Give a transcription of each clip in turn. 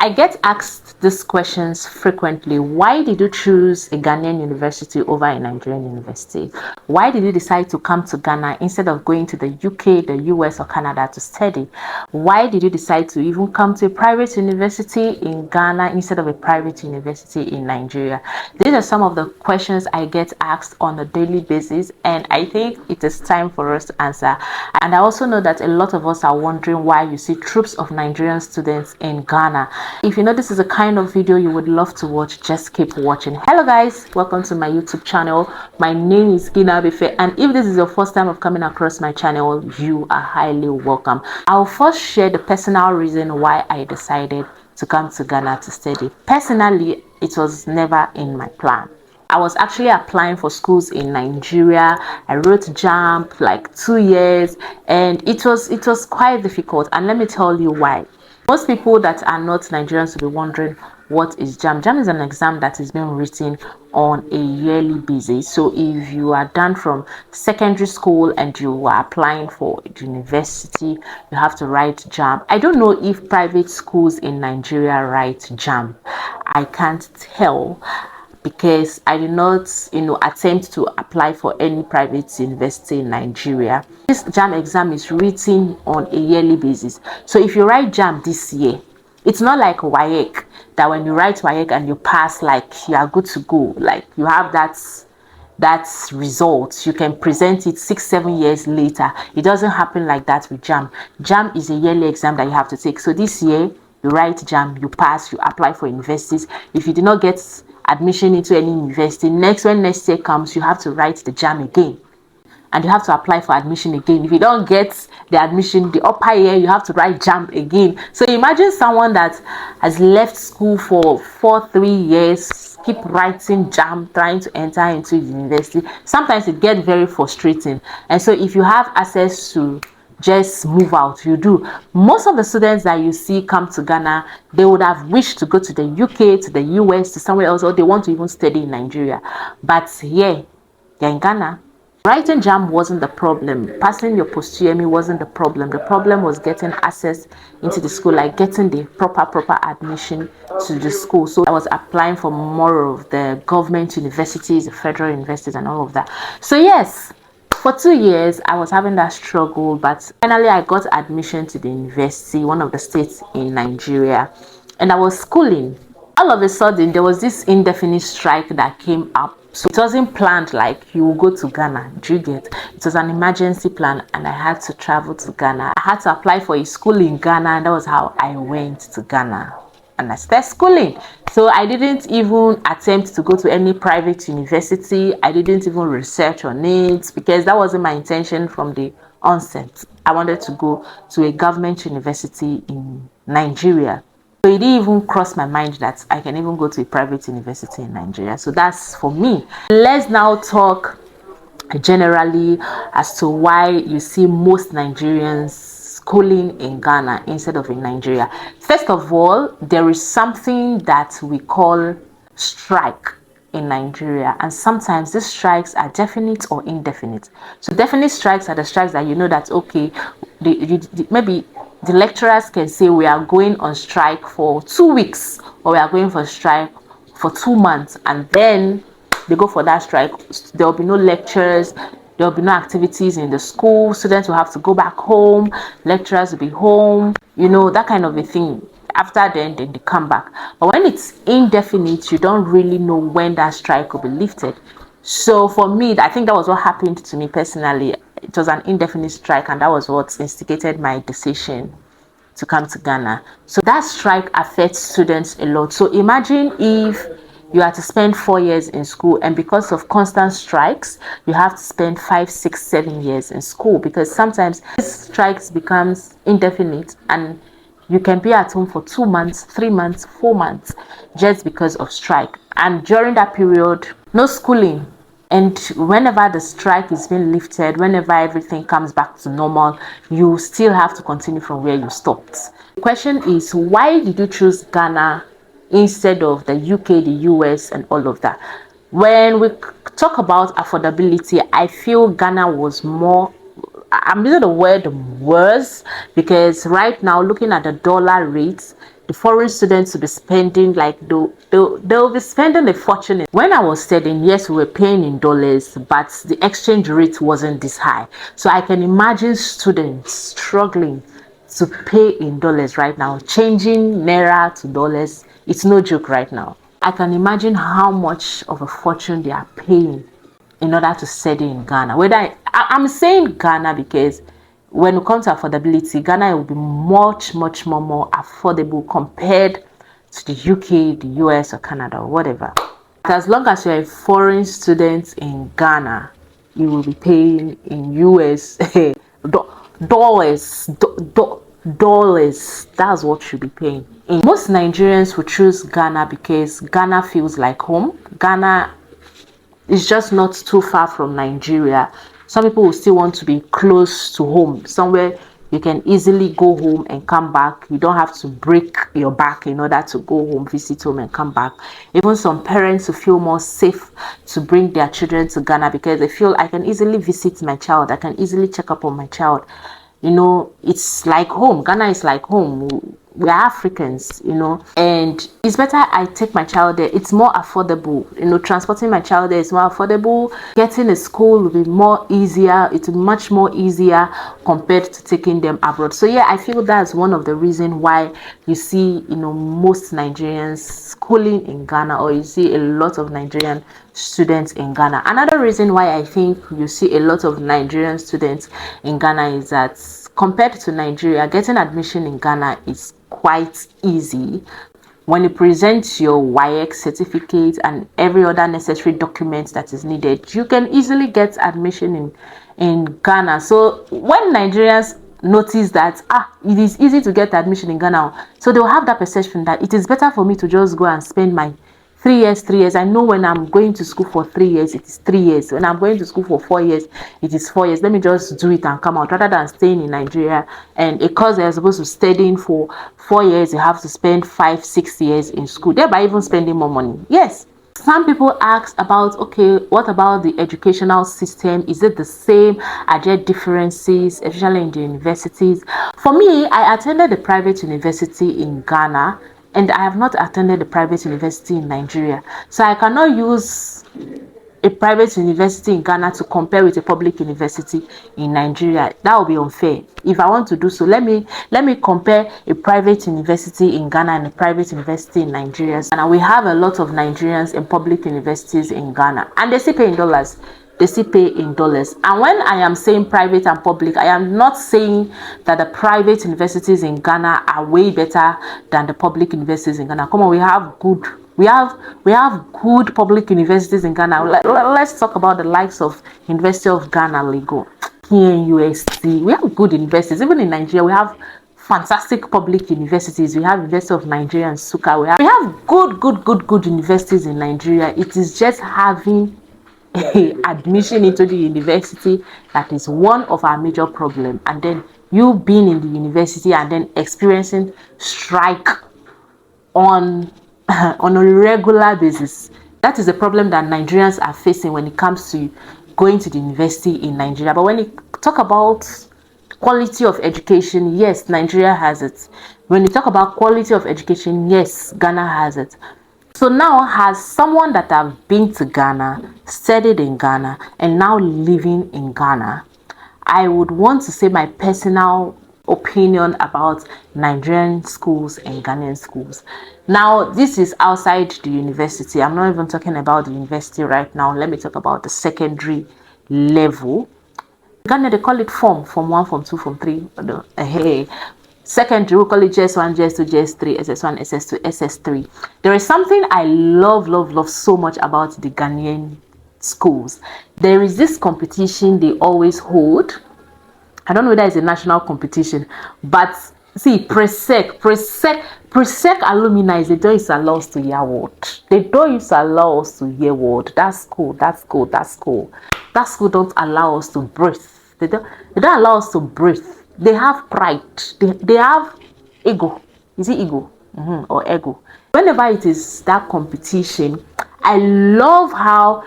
I get asked these questions frequently. Why did you choose a Ghanaian university over a Nigerian university? Why did you decide to come to Ghana instead of going to the UK, the US, or Canada to study? Why did you decide to even come to a private university in Ghana instead of a private university in Nigeria? These are some of the questions I get asked on a daily basis, and I think it is time for us to answer. And I also know that a lot of us are wondering why you see troops of Nigerian students in Ghana. If you know this is a kind of video you would love to watch, just keep watching. Hello guys, welcome to my YouTube channel. My name is BEFE'S, and if this is your first time of coming across my channel, you are highly welcome. I'll first share the personal reason why I decided to come to Ghana to study. Personally, it was never in my plan. I was actually applying for schools in Nigeria. I wrote JAMB like 2 years, and it was quite difficult, and let me tell you why. Most people that are not Nigerians will be wondering, what is JAMB? JAMB is an exam that is being written on a yearly basis. So if you are done from secondary school and you are applying for university, you have to write JAMB. I don't know if private schools in Nigeria write JAMB. I can't tell, because I did not, attempt to apply for any private university in Nigeria. This JAMB exam is written on a yearly basis. So if you write JAMB this year, it's not like WAEC, that when you write WAEC and you pass, like you are good to go, like you have that result, you can present it 6-7 years later. It doesn't happen like that with JAMB. JAMB is a yearly exam that you have to take. So this year you write JAMB, you pass, you apply for universities. If you did not get admission into any university, when next year comes, you have to write the JAMB again, and you have to apply for admission again. If you don't get the admission the upper year, you have to write JAMB again. So imagine someone that has left school for 3 years, keep writing JAMB, trying to enter into university. Sometimes it gets very frustrating. And so if you have access to just move out, you do. Most of the students that you see come to Ghana, they would have wished to go to the UK, to the US, to somewhere else, or they want to even study in Nigeria. But yeah, they're in Ghana. Writing JAMB wasn't the problem. Passing your post-UME wasn't the problem. The problem was getting access into the school, like getting the proper admission to the school. So I was applying for more of the government universities, the federal universities, and all of that. So yes, for 2 years, I was having that struggle, but finally I got admission to the university, one of the states in Nigeria, and I was schooling. All of a sudden, there was this indefinite strike that came up. So it wasn't planned like you will go to Ghana, do you get? It was an emergency plan, and I had to travel to Ghana. I had to apply for a school in Ghana, and that was how I went to Ghana. And I started schooling. So I didn't even attempt to go to any private university. I didn't even research on it, because that wasn't my intention from the onset. I wanted to go to a government university in Nigeria. So it didn't even cross my mind that I can even go to a private university in Nigeria. So that's for me. Let's now talk generally as to why you see most Nigerians schooling in Ghana instead of in Nigeria. First of all, there is something that we call strike in Nigeria, and sometimes these strikes are definite or indefinite. So definite strikes are the strikes that you know that, okay, maybe the lecturers can say we are going on strike for 2 weeks, or we are going for strike for 2 months, and then they go for that strike. There will be no lectures, there will be no activities in the school, students will have to go back home, lecturers will be home, that kind of a thing. After then they come back. But when it's indefinite, you don't really know when that strike will be lifted. So for me, I think that was what happened to me personally. It was an indefinite strike, and that was what instigated my decision to come to Ghana. So that strike affects students a lot. So imagine if you have to spend 4 years in school, and because of constant strikes, you have to spend 5, 6, 7 years in school, because sometimes these strikes becomes indefinite, and you can be at home for 2 months, 3 months, 4 months just because of strike. And during that period, no schooling. And whenever the strike is being lifted, whenever everything comes back to normal, you still have to continue from where you stopped. The question is, why did you choose Ghana instead of the UK, the US, and all of that? When we talk about affordability, I feel Ghana was more, I'm using the word worse, because right now, looking at the dollar rates, the foreign students will be spending like they'll be spending a fortune. When I was studying, yes, we were paying in dollars, but the exchange rate wasn't this high. So I can imagine students struggling to pay in dollars right now. Changing naira to dollars, it's no joke right now. I can imagine how much of a fortune they are paying in order to study in Ghana. I'm saying Ghana because when it comes to affordability, Ghana will be much more affordable compared to the UK, the US, or Canada, or whatever. As long as you're a foreign student in Ghana, you will be paying in US dollars. Dollars. That's what you'll be paying. Most Nigerians will choose Ghana because Ghana feels like home. Ghana is just not too far from Nigeria. Some people will still want to be close to home, somewhere you can easily go home and come back. You don't have to break your back in order to go home, visit home, and come back. Even some parents will feel more safe to bring their children to Ghana because they feel I can easily visit my child, I can easily check up on my child. You know, it's like home. Ghana is like home. We're Africans, you know, and it's better I take my child there. It's more affordable, you know. Transporting my child there is more affordable. Getting a school will be more easier. It's much more easier compared to taking them abroad. So yeah, I feel that's one of the reasons why you see, you know, most Nigerians schooling in Ghana, or you see a lot of Nigerian students in Ghana. Another reason why I think you see a lot of Nigerian students in Ghana is that compared to Nigeria, getting admission in Ghana is quite easy. When you present your WAEC certificate and every other necessary document that is needed, you can easily get admission in Ghana. So when Nigerians notice that it is easy to get admission in Ghana, so they'll have that perception that it is better for me to just go and spend my 3 years. I know when I'm going to school for 3 years, it is 3 years. When I'm going to school for 4 years, it is 4 years. Let me just do it and come out, rather than staying in Nigeria. And because they're supposed to studying for 4 years, you have to spend 5-6 years in school, thereby even spending more money. Yes. Some people ask about, okay, what about the educational system? Is it the same? Are there differences, especially in the universities? For me, I attended a private university in Ghana, and I have not attended a private university in Nigeria. So I cannot use a private university in Ghana to compare with a public university in Nigeria. That would be unfair. If I want to do so, let me compare a private university in Ghana and a private university in Nigeria. And we have a lot of Nigerians in public universities in Ghana, and they still pay in dollars. They still pay in dollars. And when I am saying private and public, I am not saying that the private universities in Ghana are way better than the public universities in Ghana. Come on, we have good public universities in Ghana. Let's talk about the likes of University of Ghana, Lagos, UST. We have good universities. Even in Nigeria, we have fantastic public universities. We have University of Nigeria and Suka. We have good universities in Nigeria. It is just having admission into the university that is one of our major problems. And then you being in the university and then experiencing strike on a regular basis. That is a problem that Nigerians are facing when it comes to going to the university in Nigeria. But when you talk about quality of education, yes, Nigeria has it. When you talk about quality of education, yes, Ghana has it. So now, as someone that have been to Ghana, studied in Ghana, and now living in Ghana, I would want to say my personal opinion about Nigerian schools and Ghanaian schools. Now, this is outside the university. I'm not even talking about the university right now. Let me talk about the secondary level. In Ghana, they call it form 1, form 2, form 3. Secondary, we call it JS1, JS2, JS3, SS1, SS2, SS3. There is something I love so much about the Ghanaian schools. There is this competition they always hold. I don't know whether it's a national competition, but see, Presec alumni, they don't used to allow us to hear word. They don't used to allow us to hear word. That school don't allow us to breathe. They don't allow us to breathe. They have pride. They have ego. Is it ego? Or ego? Whenever it is that competition, I love how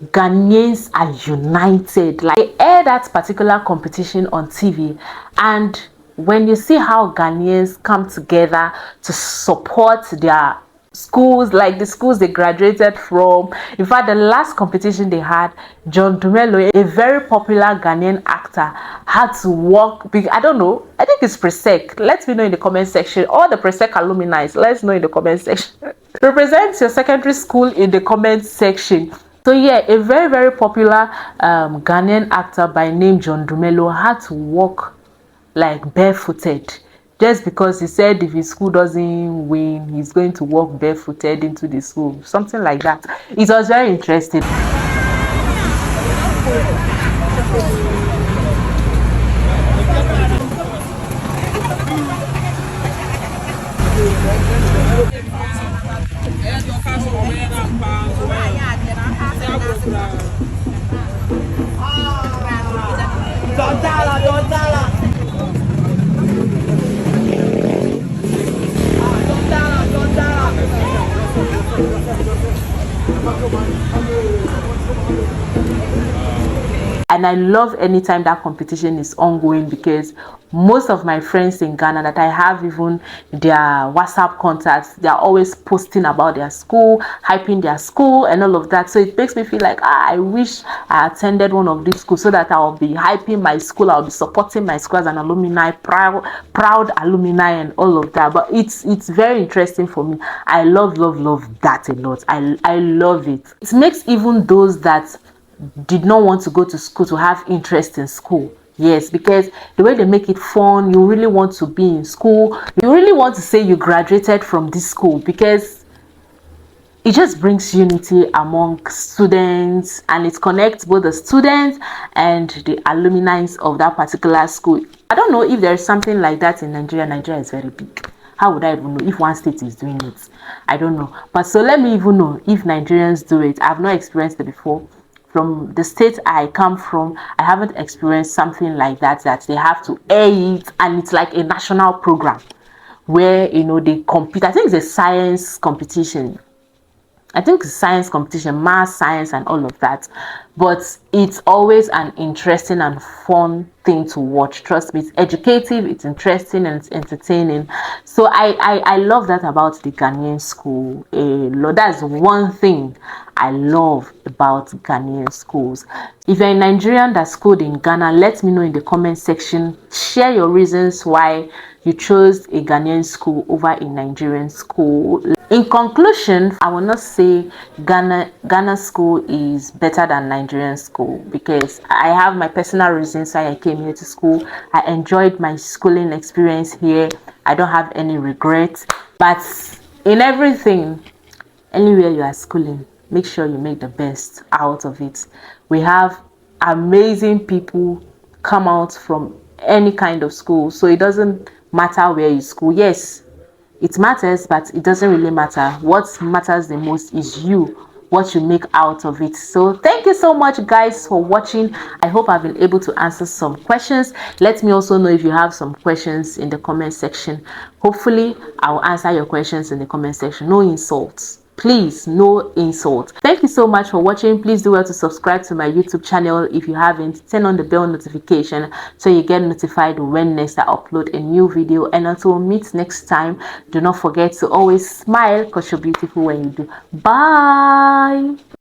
Ghanaians are united. Like, they air that particular competition on TV, and when you see how Ghanaians come together to support their schools, like the schools they graduated from. In fact, the last competition they had, John Dumelo, a very popular Ghanaian actor, had to walk. I don't know, I think it's Presec. Let me know in the comment section. All the Presec alumni, let's know in the comment section. Represent your secondary school in the comment section. So yeah, a very, very popular Ghanaian actor by name John Dumelo had to walk like barefooted, just because he said if his school doesn't win, he's going to walk barefooted into the school, something like that. It was very interesting. And I love anytime that competition is ongoing, because most of my friends in Ghana that I have, even their WhatsApp contacts, they are always posting about their school, hyping their school and all of that. So it makes me feel like I wish I attended one of these schools, so that I'll be hyping my school, I'll be supporting my school as an alumni, proud alumni and all of that. But it's very interesting for me. I love that a lot. I love it. It makes even those that did not want to go to school to have interest in school. Yes, because the way they make it fun, you really want to be in school, you really want to say you graduated from this school, because it just brings unity among students, and it connects both the students and the alumni of that particular school. I don't know if there's something like that in Nigeria. Nigeria is very big. How would I even know if one state is doing it? I don't know. But so let me even know if Nigerians do it. I've not experienced it before. From the state I come from, I haven't experienced something like that they have to air it, and it's like a national program where, you know, they compete. I think it's a science competition. I think it's science competition, math, science and all of that. But it's always an interesting and fun thing to watch. Trust me, it's educative, it's interesting and it's entertaining. So I love that about the Ghanaian school. That's one thing I love about Ghanaian schools. If you're a Nigerian that schooled in Ghana, let me know in the comment section. Share your reasons why you chose a Ghanaian school over a Nigerian school. In conclusion, I will not say Ghana school is better than Nigerian school, because I have my personal reasons why I came here to school. I enjoyed my schooling experience here. I don't have any regrets. But in everything, anywhere you are schooling, make sure you make the best out of it. We have amazing people come out from any kind of school, so it doesn't matter where you school. Yes, it matters, but it doesn't really matter. What matters the most is you, what you make out of it. So thank you so much, guys, for watching. I hope I've been able to answer some questions. Let me also know if you have some questions in the comment section. Hopefully I'll answer your questions in the comment section. No insults, please, no insult. Thank you so much for watching. Please do well to subscribe to my YouTube channel if you haven't. Turn on the bell notification so you get notified when next I upload a new video. And until we meet next time, do not forget to always smile, because you're beautiful when you do. Bye.